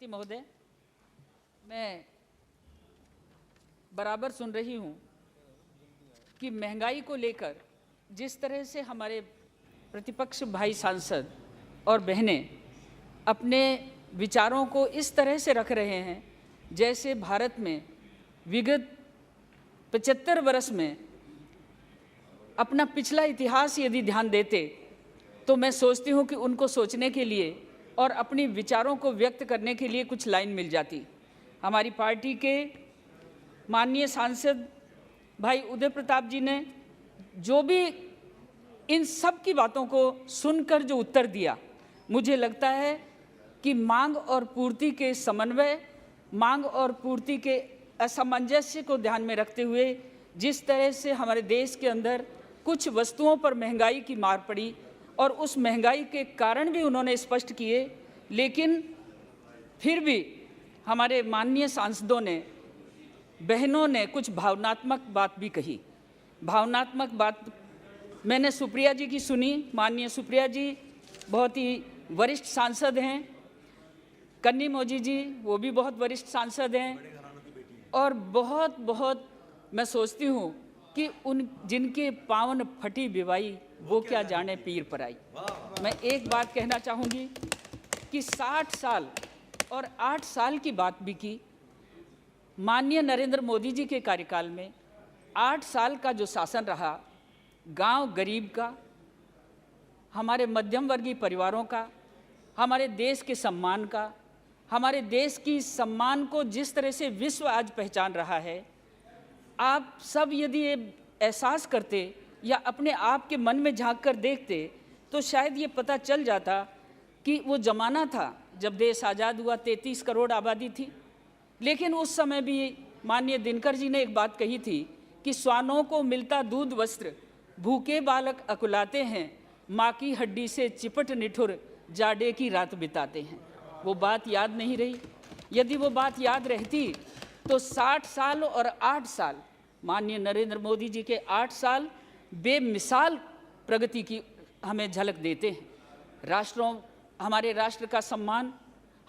सभापति महोदय, मैं बराबर सुन रही हूँ कि महंगाई को लेकर जिस तरह से हमारे प्रतिपक्ष भाई सांसद और बहनें अपने विचारों को इस तरह से रख रहे हैं जैसे भारत में विगत 75 वर्ष में अपना पिछला इतिहास यदि ध्यान देते तो मैं सोचती हूँ कि उनको सोचने के लिए और अपनी विचारों को व्यक्त करने के लिए कुछ लाइन मिल जाती। हमारी पार्टी के माननीय सांसद भाई उदय प्रताप जी ने जो भी इन सब की बातों को सुनकर जो उत्तर दिया, मुझे लगता है कि मांग और पूर्ति के समन्वय, मांग और पूर्ति के असामंजस्य को ध्यान में रखते हुए जिस तरह से हमारे देश के अंदर कुछ वस्तुओं पर महंगाई की मार पड़ी और उस महंगाई के कारण भी उन्होंने स्पष्ट किए, लेकिन फिर भी हमारे माननीय सांसदों ने, बहनों ने कुछ भावनात्मक बात भी कही। भावनात्मक बात मैंने सुप्रिया जी की सुनी। माननीय सुप्रिया जी बहुत ही वरिष्ठ सांसद हैं, कन्नी मौजी जी वो भी बहुत वरिष्ठ सांसद हैं और बहुत मैं सोचती हूँ कि उन जिनके पावन फटी बिवाई वो क्या जाने पीर पराई। मैं एक बात कहना चाहूँगी कि 60 साल और 8 साल की बात भी की। माननीय नरेंद्र मोदी जी के कार्यकाल में 8 साल का जो शासन रहा, गांव गरीब का, हमारे मध्यम वर्गीय परिवारों का, हमारे देश के सम्मान का, हमारे देश की सम्मान को जिस तरह से विश्व आज पहचान रहा है, आप सब यदि ये एहसास करते या अपने आप के मन में झांक कर देखते तो शायद ये पता चल जाता कि वो ज़माना था जब देश आज़ाद हुआ, 33 करोड़ आबादी थी, लेकिन उस समय भी माननीय दिनकर जी ने एक बात कही थी कि स्वानों को मिलता दूध वस्त्र, भूखे बालक अकुलाते हैं, माँ की हड्डी से चिपट निठुर जाड़े की रात बिताते हैं। वो बात याद नहीं रही। यदि वो बात याद रहती तो 60 साल और 8 साल, माननीय नरेंद्र मोदी जी के 8 साल बेमिसाल प्रगति की हमें झलक देते हैं। हमारे राष्ट्र का सम्मान,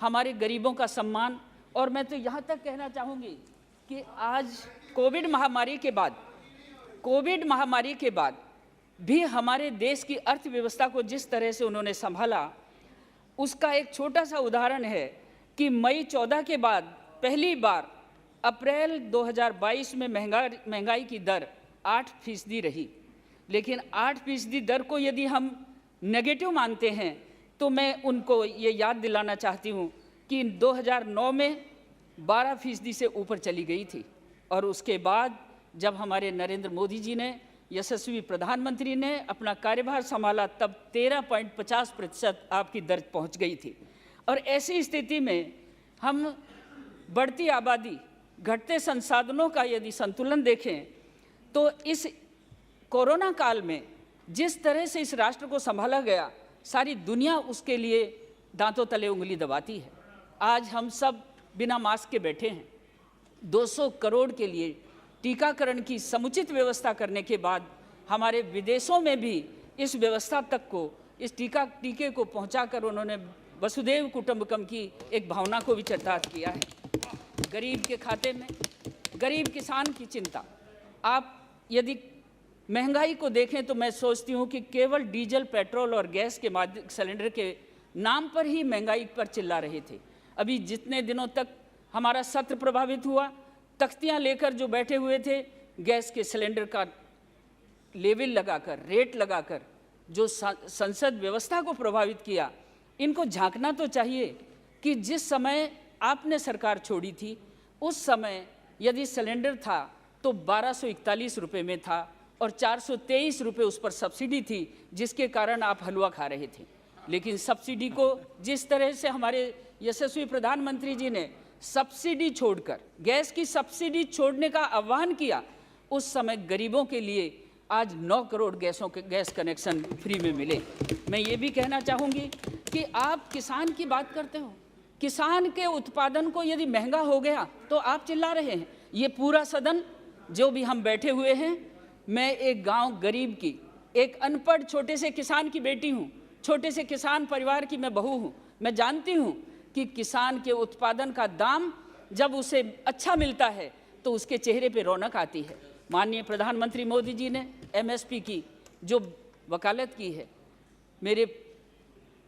हमारे गरीबों का सम्मान। और मैं तो यहाँ तक कहना चाहूँगी कि आज कोविड महामारी के बाद भी हमारे देश की अर्थव्यवस्था को जिस तरह से उन्होंने संभाला, उसका एक छोटा सा उदाहरण है कि मई 14 के बाद पहली बार अप्रैल 2022 में महंगाई की दर 8% रही। लेकिन 8% दर को यदि हम नेगेटिव मानते हैं तो मैं उनको ये याद दिलाना चाहती हूँ कि 2009 में 12% से ऊपर चली गई थी और उसके बाद जब हमारे नरेंद्र मोदी जी ने, यशस्वी प्रधानमंत्री ने अपना कार्यभार संभाला, तब 13.50% आपकी दर पहुँच गई थी। और ऐसी स्थिति में हम बढ़ती आबादी, घटते संसाधनों का यदि संतुलन देखें तो इस कोरोना काल में जिस तरह से इस राष्ट्र को संभाला गया, सारी दुनिया उसके लिए दांतों तले उंगली दबाती है। आज हम सब बिना मास्क के बैठे हैं। 200 करोड़ के लिए टीकाकरण की समुचित व्यवस्था करने के बाद हमारे विदेशों में भी इस व्यवस्था तक को, इस टीके को पहुंचाकर उन्होंने वसुधैव कुटुंबकम की एक भावना को भी चरितार्थ किया है। गरीब के खाते में, गरीब किसान की चिंता। आप यदि महंगाई को देखें तो मैं सोचती हूँ कि केवल डीजल, पेट्रोल और गैस के सिलेंडर के नाम पर ही महंगाई पर चिल्ला रहे थे। अभी जितने दिनों तक हमारा सत्र प्रभावित हुआ, तख्तियाँ लेकर जो बैठे हुए थे, गैस के सिलेंडर का लेवल लगाकर, रेट लगाकर जो संसद व्यवस्था को प्रभावित किया, इनको झांकना तो चाहिए कि जिस समय आपने सरकार छोड़ी थी उस समय यदि सिलेंडर था तो 1241 रुपये में था और 423 रुपये उस पर सब्सिडी थी, जिसके कारण आप हलवा खा रहे थे। लेकिन सब्सिडी को जिस तरह से हमारे यशस्वी प्रधानमंत्री जी ने सब्सिडी छोड़कर, गैस की सब्सिडी छोड़ने का आह्वान किया, उस समय गरीबों के लिए आज 9 करोड़ गैस कनेक्शन फ्री में मिले। मैं ये भी कहना चाहूँगी कि आप किसान की बात करते हो, किसान के उत्पादन को यदि महंगा हो गया तो आप चिल्ला रहे हैं। ये पूरा सदन जो भी हम बैठे हुए हैं, मैं एक गांव गरीब की, एक अनपढ़ छोटे से किसान की बेटी हूँ, छोटे से किसान परिवार की मैं बहू हूँ। मैं जानती हूँ कि किसान के उत्पादन का दाम जब उसे अच्छा मिलता है तो उसके चेहरे पे रौनक आती है। माननीय प्रधानमंत्री मोदी जी ने एमएसपी की जो वकालत की है, मेरे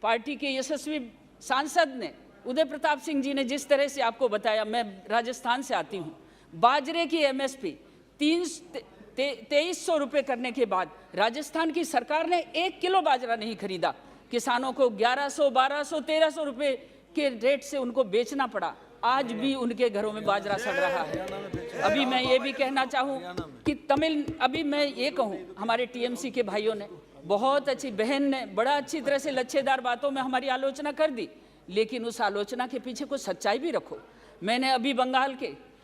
पार्टी के यशस्वी सांसद ने उदय प्रताप सिंह जी ने जिस तरह से आपको बताया, मैं राजस्थान से आती हूँ, बाजरे की एमएसपी 2300 रुपये करने के बाद राजस्थान की सरकार ने 1 किलो बाजरा नहीं खरीदा। किसानों को 1100, 1200, 1300 रुपये के रेट से उनको बेचना पड़ा। आज भी उनके घरों में बाजरा सड़ रहा है। अभी मैं ये भी कहना चाहूँ कि अभी मैं ये कहूँ, हमारे टीएमसी के भाइयों ने, बहुत अच्छी बहन ने बड़ा अच्छी तरह से लच्छेदार बातों में हमारी आलोचना कर दी, लेकिन उस आलोचना के पीछे कुछ सच्चाई भी रखो। मैंने अभी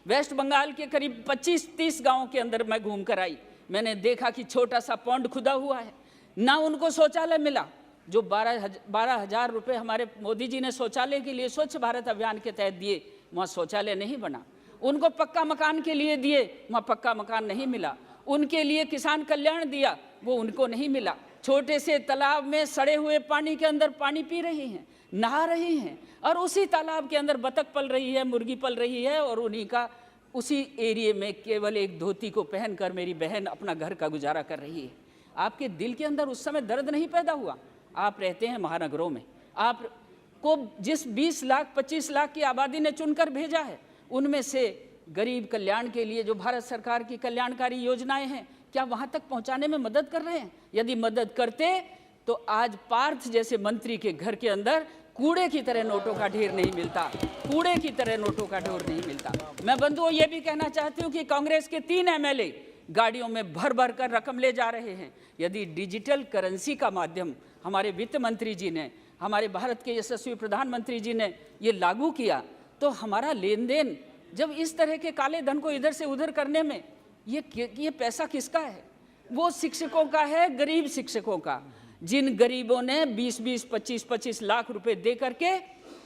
वेस्ट बंगाल के करीब 25-30 गाँव के अंदर मैं घूम कर आई। मैंने देखा कि छोटा सा पॉन्ड खुदा हुआ है, ना उनको शौचालय मिला। जो 12,000 रुपये हमारे मोदी जी ने शौचालय के लिए स्वच्छ भारत अभियान के तहत दिए, वहाँ शौचालय नहीं बना। उनको पक्का मकान के लिए दिए, वहाँ पक्का मकान नहीं मिला। उनके लिए किसान कल्याण दिया, वो उनको नहीं मिला। छोटे से तालाब में सड़े हुए पानी के अंदर पानी पी रही हैं, नहा रही हैं, और उसी तालाब के अंदर बतख पल रही है, मुर्गी पल रही है, और उन्हीं का उसी एरिया में केवल एक धोती को पहनकर मेरी बहन अपना घर का गुजारा कर रही है। आपके दिल के अंदर उस समय दर्द नहीं पैदा हुआ? आप रहते हैं महानगरों में, आपको जिस 20 लाख 25 लाख की आबादी ने चुनकर भेजा है, उनमें से गरीब कल्याण के लिए जो भारत सरकार की कल्याणकारी योजनाएं हैं, क्या वहां तक पहुंचाने में मदद कर रहे हैं? यदि मदद करते तो आज पार्थ जैसे मंत्री के घर के अंदर कूड़े की तरह नोटों का ढेर नहीं मिलता, कूड़े की तरह नोटों का ढेर नहीं मिलता। मैं बंधुओं ये भी कहना चाहती हूँ कि कांग्रेस के 3 एमएलए गाड़ियों में भर भर कर रकम ले जा रहे हैं। यदि डिजिटल करेंसी का माध्यम हमारे वित्त मंत्री जी ने, हमारे भारत के यशस्वी प्रधानमंत्री जी ने ये लागू किया, तो हमारा लेन देन जब इस तरह के काले धन को इधर से उधर करने में ये पैसा किसका है? वो शिक्षकों का है, गरीब शिक्षकों का, जिन गरीबों ने 20-20, 25-25 लाख रुपए दे करके,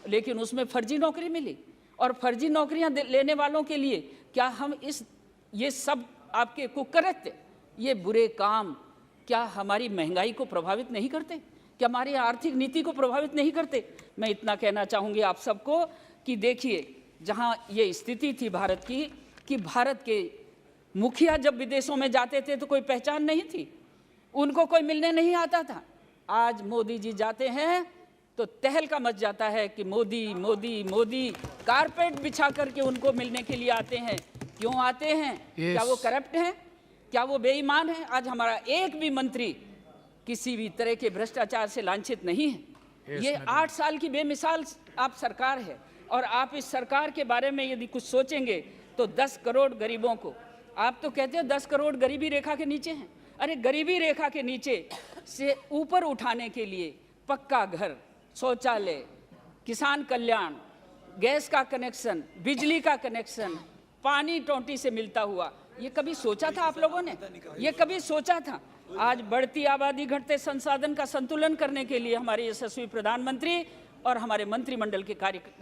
लेकिन उसमें फर्जी नौकरी मिली। और फर्जी नौकरियां लेने वालों के लिए क्या हम ये सब आपके कुकृत्य, ये बुरे काम क्या हमारी महंगाई को प्रभावित नहीं करते? क्या हमारी आर्थिक नीति को प्रभावित नहीं करते? मैं इतना कहना चाहूँगी आप सबको कि देखिए, जहाँ ये स्थिति थी भारत की कि भारत के मुखिया जब विदेशों में जाते थे तो कोई पहचान नहीं थी, उनको कोई मिलने नहीं आता था। आज मोदी जी जाते हैं तो तहलका मच जाता है कि मोदी मोदी मोदी, कारपेट बिछा करके उनको मिलने के लिए आते हैं। क्यों आते हैं? क्या वो करप्ट हैं? क्या वो बेईमान हैं? आज हमारा एक भी मंत्री किसी भी तरह के भ्रष्टाचार से लांछित नहीं है। ये 8 साल की बेमिसाल आप सरकार है, और आप इस सरकार के बारे में यदि कुछ सोचेंगे तो 10 करोड़ गरीबों को, आप तो कहते हो 10 करोड़ गरीबी रेखा के नीचे हैं। अरे गरीबी रेखा के नीचे से ऊपर उठाने के लिए पक्का घर, शौचालय, किसान कल्याण, गैस का कनेक्शन, बिजली का कनेक्शन, पानी टोंटी से मिलता हुआ, ये कभी सोचा था आप लोगों ने? ये कभी सोचा था? आज बढ़ती आबादी, घटते संसाधन का संतुलन करने के लिए हमारे यशस्वी प्रधानमंत्री और हमारे मंत्रिमंडल के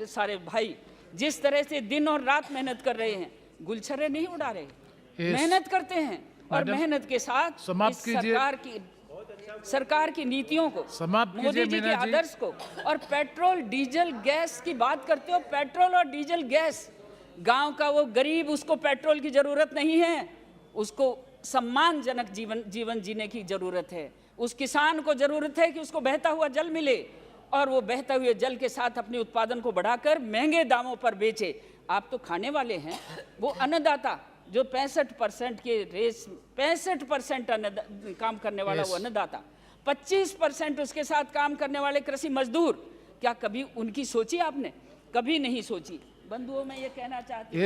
सारे भाई जिस तरह से दिन और रात मेहनत कर रहे हैं, गुलछर्रे नहीं उड़ा रहे, मेहनत करते हैं, और मेहनत के साथ सरकार की नीतियों को, मोदी जी के आदर्श को, और पेट्रोल डीजल गैस की बात करते हो। पेट्रोल और डीजल गैस, गांव का वो गरीब, उसको पेट्रोल की जरूरत नहीं है, उसको सम्मानजनक जीवन जीने की जरूरत है। उस किसान को जरूरत है कि उसको बहता हुआ जल मिले, और वो बहते हुए जल के साथ अपने उत्पादन को बढ़ाकर महंगे दामों पर बेचे। आप तो खाने वाले हैं, वो अन्नदाता जो 65% के रेस, 65% काम करने वाला वो अन्नदाता, 25% उसके साथ काम करने वाले कृषि मजदूर, क्या कभी उनकी सोची आपने? कभी नहीं सोची। बंधुओं, मैं ये कहना चाहती हूँ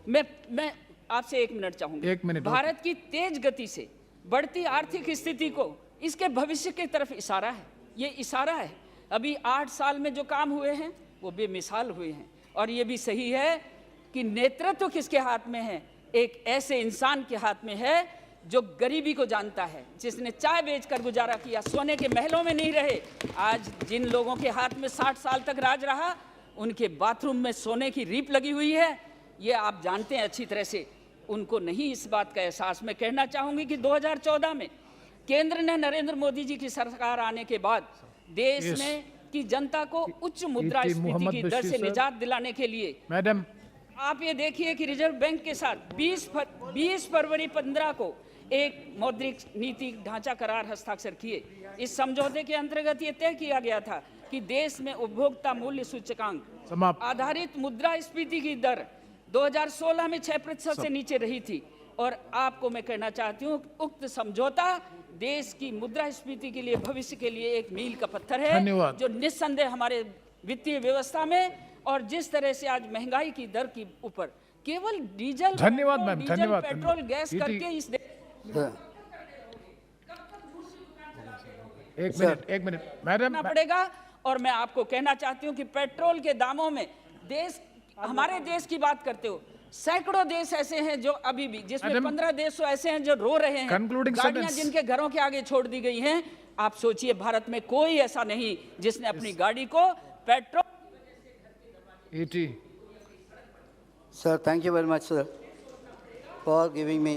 मैं आपसे 1 मिनट चाहूंगी। भारत की तेज गति से बढ़ती आर्थिक स्थिति को, इसके भविष्य की तरफ इशारा है। ये इशारा है। अभी 8 साल में जो काम हुए हैं वो बेमिसाल हुए हैं, और ये भी सही है कि नेतृत्व किसके हाथ में है? एक ऐसे इंसान के हाथ में है जो गरीबी को जानता है, जिसने चाय बेचकर गुजारा किया, सोने के महलों में नहीं रहे। आज जिन लोगों के हाथ में 60 साल तक राज रहा, उनके बाथरूम में सोने की रीप लगी हुई है, ये आप जानते हैं अच्छी तरह से। उनको नहीं इस बात का एहसास। मैं कहना चाहूँगी कि 2014 में केंद्र ने, नरेंद्र मोदी जी की सरकार आने के बाद देश में कि जनता को उच्च मुद्रास्फीति की दर से निजात दिलाने के लिए मैडम, आप ये देखिए कि रिजर्व बैंक के साथ 20 फरवरी 15 को एक मौद्रिक नीति ढांचा करार हस्ताक्षर किए। इस समझौते के अंतर्गत ये तय किया गया था कि देश में उपभोक्ता मूल्य सूचकांक आधारित मुद्रास्फीति की दर 2016 में 6% से नीचे रही थी। और आपको मैं कहना चाहती हूँ, उक्त समझौता देश की मुद्रास्फीति के लिए, भविष्य के लिए एक मील का पत्थर है, जो निस्संदेह हमारे वित्तीय व्यवस्था में, और जिस तरह से आज महंगाई की दर की ऊपर केवल डीजल, धन्यवाद मैम, धन्यवाद, पेट्रोल, गैस करके इस एक मिनट मैडम पड़ेगा। और मैं आपको कहना चाहती हूं कि पेट्रोल के दामों में हमारे देश की बात करते हो, सैकड़ों देश ऐसे हैं जो अभी भी, जिसमें 15 देश ऐसे हैं जो रो रहे हैं, गाड़ियां जिनके घरों के आगे छोड़ दी गई हैं। आप सोचिए, भारत में कोई ऐसा नहीं जिसने अपनी गाड़ी को petrol. Sir, thank you very much, sir, for giving me